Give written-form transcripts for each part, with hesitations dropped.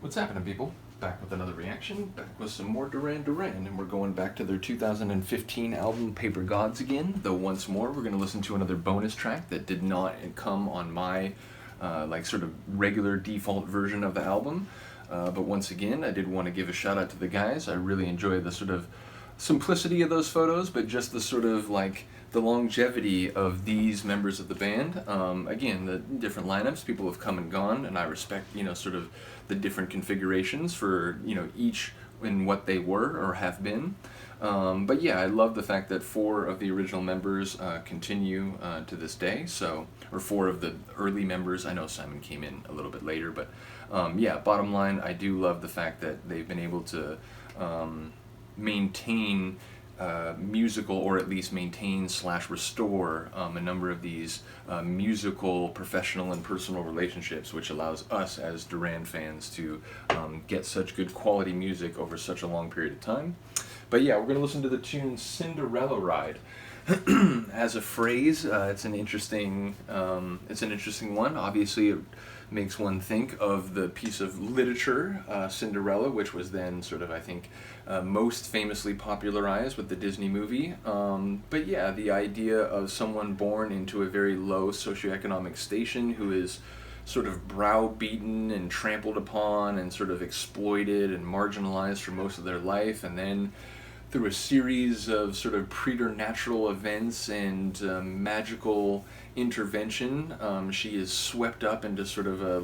What's happening, people? Back with another reaction, back with some more Duran Duran, and we're going back to their 2015 album Paper Gods again, though once more we're going to listen to another bonus track that did not come on my sort of regular default version of the album. But once again, I did want to give a shout out to the guys. I really enjoy the sort of simplicity of those photos, but just the sort of like the longevity of these members of the band. Again, the different lineups, people have come and gone, and I respect, sort of the different configurations for, each in what they were or have been. But yeah, I love the fact that 4 of the original members continue to this day, or 4 of the early members. I know Simon came in a little bit later, but yeah, bottom line, I do love the fact that they've been able to maintain musical, or at least maintain/restore a number of these musical, professional, and personal relationships, which allows us as Duran fans to get such good quality music over such a long period of time. But yeah, we're going to listen to the tune Cinderella Ride. As a phrase, it's an interesting one. Obviously, it makes one think of the piece of literature, Cinderella, which was then sort of, I think, most famously popularized with the Disney movie. But yeah, the idea of someone born into a very low socioeconomic station who is sort of browbeaten and trampled upon and sort of exploited and marginalized for most of their life, and then through a series of sort of preternatural events and magical intervention, she is swept up into sort of a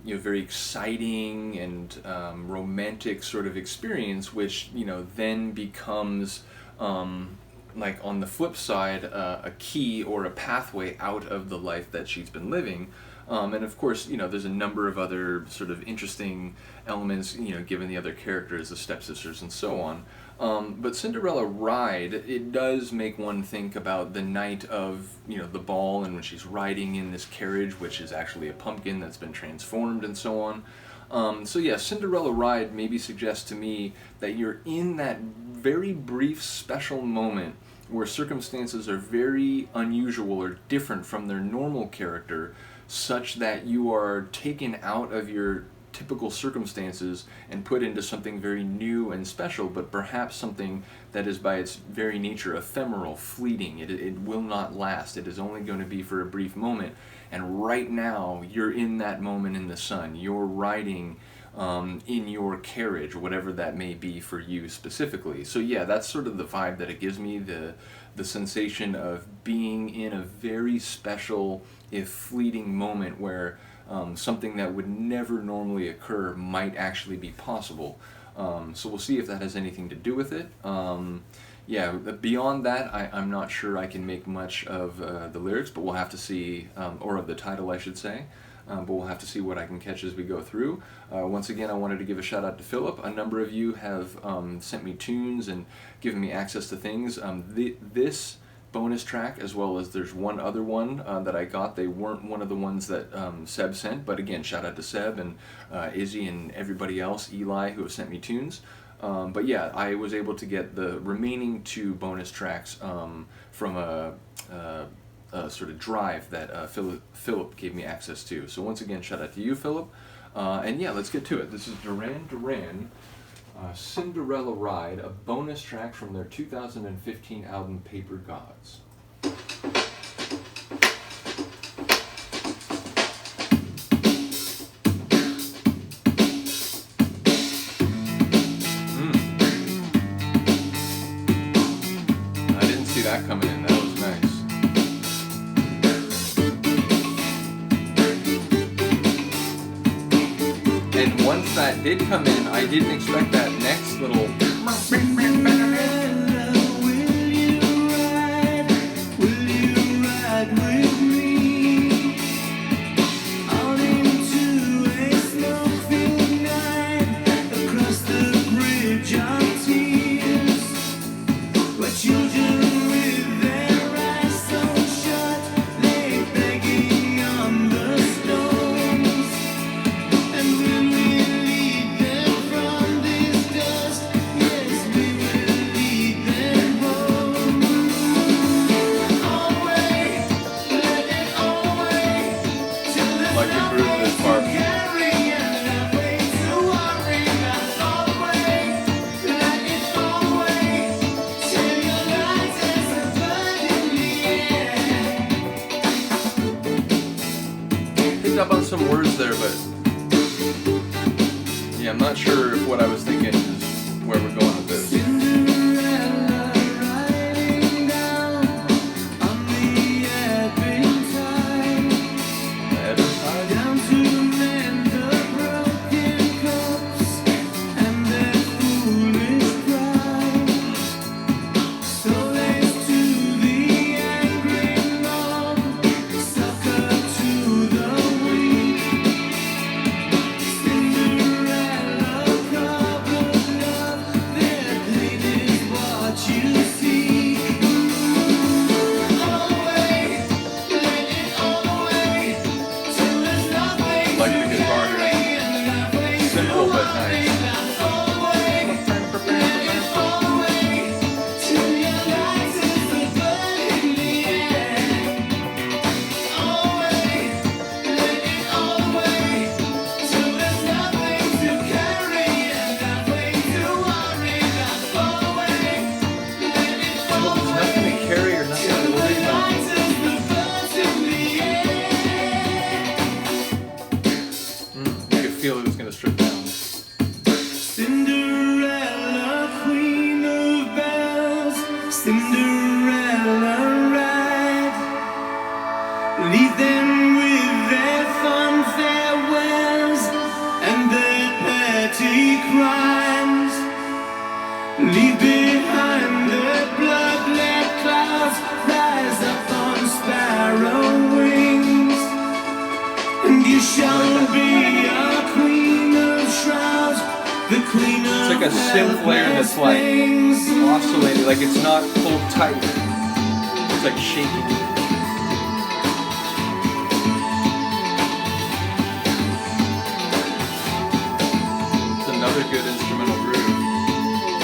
very exciting and romantic sort of experience, which then becomes on the flip side a key or a pathway out of the life that she's been living. And of course, there's a number of other sort of interesting elements, given the other characters, the stepsisters, and so on. But Cinderella Ride, it does make one think about the night of, the ball, and when she's riding in this carriage, which is actually a pumpkin that's been transformed, and so on. So yeah, Cinderella Ride maybe suggests to me that you're in that very brief, special moment where circumstances are very unusual or different from their normal character, such that you are taken out of your typical circumstances and put into something very new and special, but perhaps something that is by its very nature ephemeral, fleeting. It will not last. It is only going to be for a brief moment. And right now, you're in that moment in the sun. You're riding in your carriage, whatever that may be for you specifically. So yeah, that's sort of the vibe that it gives me, the sensation of being in a very special, if fleeting, moment where something that would never normally occur might actually be possible. So we'll see if that has anything to do with it. Yeah, beyond that, I'm not sure I can make much of the lyrics, but we'll have to see, or of the title, I should say. But we'll have to see what I can catch as we go through. Once again, I wanted to give a shout out to Philip. A number of you have sent me tunes and given me access to things. This bonus track, as well as there's one other one that I got. They weren't one of the ones that Seb sent, but again, shout out to Seb and Izzy and everybody else, Eli, who have sent me tunes. But yeah, I was able to get the remaining 2 bonus tracks from a sort of drive that Philip gave me access to. So once again, shout out to you, Philip. And yeah, let's get to it. This is Duran Duran, Cinderella Ride, a bonus track from their 2015 album Paper Gods. I didn't see that coming in. That was nice. And once that did come in, I didn't expect that next little... there, but yeah, I'm not sure if what I was thinking is where we're going with this. Feel it was going to strip down. Cinderella, queen of bells, Cinderella ride. Leave them with their fond farewells and their petty crimes. Leave behind their blood-led clouds, rise up on sparrow wings, and you shall be a queen of shrouds, the queen of It's like a synth layer that's like oscillating, like it's not pulled tight. It's like shaking. It's another good instrumental groove.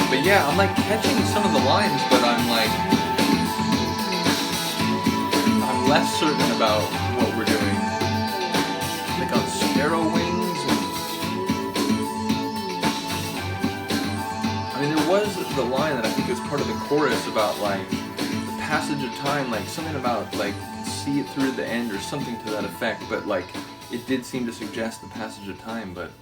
But yeah, I'm like catching some of the lines, but I'm less certain about what we're doing. Like on sparrow wings. I mean, there was the line that I think is part of the chorus about like the passage of time, like something about like see it through the end or something to that effect, but like it did seem to suggest the passage of time, but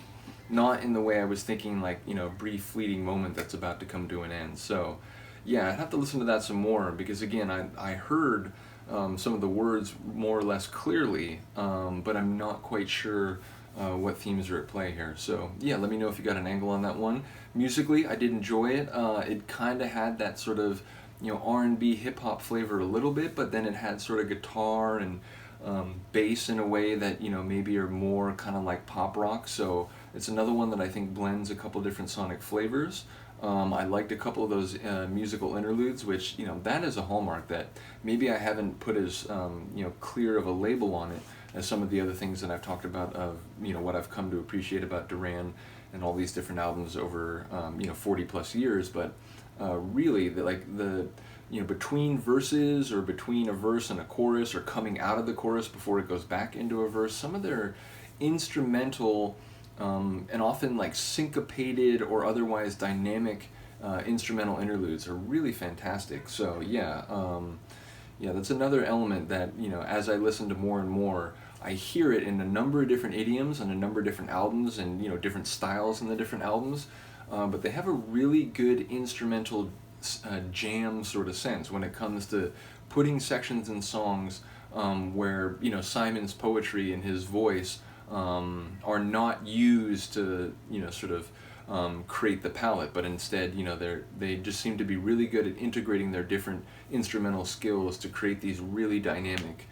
not in the way I was thinking, like, you know, brief fleeting moment that's about to come to an end. So yeah, I'd have to listen to that some more, because again, I heard some of the words more or less clearly, but I'm not quite sure what themes are at play here. So yeah, let me know if you got an angle on that one. Musically, I did enjoy it. It kind of had that sort of, you know, R&B hip-hop flavor a little bit, but then it had sort of guitar and bass in a way that, you know, maybe are more kind of like pop rock. So it's another one that I think blends a couple different sonic flavors. I liked a couple of those musical interludes, which, you know, that is a hallmark that maybe I haven't put as, you know, clear of a label on it as some of the other things that I've talked about of, you know, what I've come to appreciate about Duran and all these different albums over, you know, 40 plus years. But really, you know, between verses or between a verse and a chorus or coming out of the chorus before it goes back into a verse, some of their instrumental and often like syncopated or otherwise dynamic instrumental interludes are really fantastic. So yeah, yeah, that's another element that, you know, as I listen to more and more, I hear it in a number of different idioms on a number of different albums and, you know, different styles in the different albums, but they have a really good instrumental jam sort of sense when it comes to putting sections in songs where, you know, Simon's poetry and his voice are not used to, you know, sort of create the palette, but instead, you know, they just seem to be really good at integrating their different instrumental skills to create these really dynamic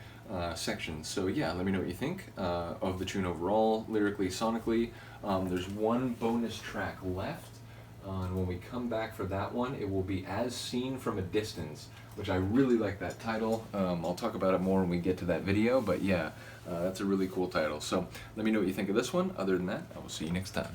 sections. So yeah, let me know what you think of the tune overall, lyrically, sonically. There's one bonus track left, and when we come back for that one, it will be As Seen from a Distance, which I really like that title. I'll talk about it more when we get to that video, but yeah, that's a really cool title. So let me know what you think of this one. Other than that, I will see you next time.